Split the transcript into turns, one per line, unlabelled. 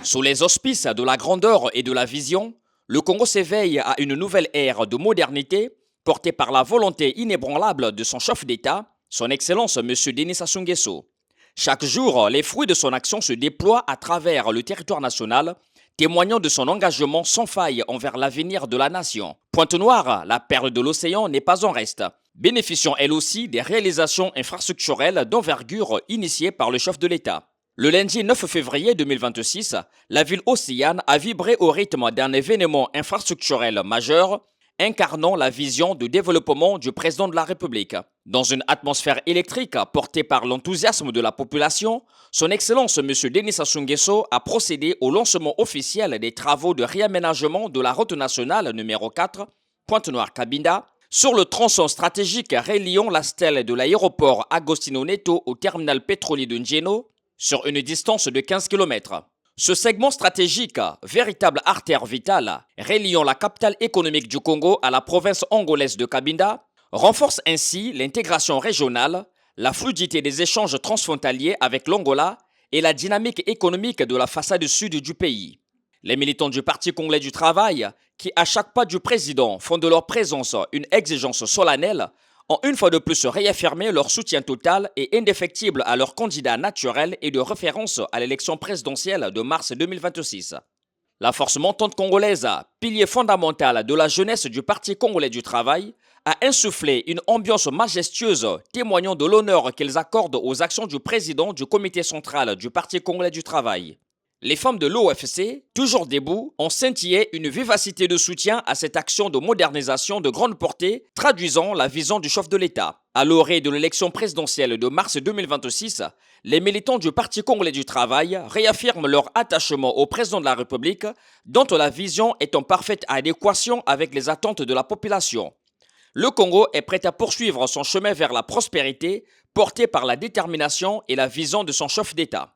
Sous les auspices de la grandeur et de la vision, le Congo s'éveille à une nouvelle ère de modernité portée par la volonté inébranlable de son chef d'État, son Excellence M. Denis Sassou Nguesso. Chaque jour, les fruits de son action se déploient à travers le territoire national, témoignant de son engagement sans faille envers l'avenir de la nation. Pointe-Noire, la perle de l'océan, n'est pas en reste, bénéficiant elle aussi des réalisations infrastructurelles d'envergure initiées par le chef de l'État. Le lundi 9 février 2026, la ville océane a vibré au rythme d'un événement infrastructurel majeur, incarnant la vision de développement du président de la République. Dans une atmosphère électrique portée par l'enthousiasme de la population, son Excellence M. Denis Sassou Nguesso a procédé au lancement officiel des travaux de réaménagement de la route nationale numéro 4, Pointe-Noire-Cabinda, sur le tronçon stratégique reliant la stèle de l'aéroport Agostino Neto au terminal pétrolier de Njeno, sur une distance de 15 km. Ce segment stratégique, véritable artère vitale, reliant la capitale économique du Congo à la province angolaise de Cabinda, renforce ainsi l'intégration régionale, la fluidité des échanges transfrontaliers avec l'Angola et la dynamique économique de la façade sud du pays. Les militants du Parti congolais du travail, qui à chaque pas du président font de leur présence une exigence solennelle, ont une fois de plus réaffirmé leur soutien total et indéfectible à leur candidat naturel et de référence à l'élection présidentielle de mars 2026. La force montante congolaise, pilier fondamental de la jeunesse du Parti congolais du travail, a insufflé une ambiance majestueuse témoignant de l'honneur qu'ils accordent aux actions du président du comité central du Parti congolais du travail. Les femmes de l'OFC, toujours debout, ont scintillé une vivacité de soutien à cette action de modernisation de grande portée, traduisant la vision du chef de l'État. À l'orée de l'élection présidentielle de mars 2026, les militants du Parti congolais du travail réaffirment leur attachement au président de la République, dont la vision est en parfaite adéquation avec les attentes de la population. Le Congo est prêt à poursuivre son chemin vers la prospérité, porté par la détermination et la vision de son chef d'État.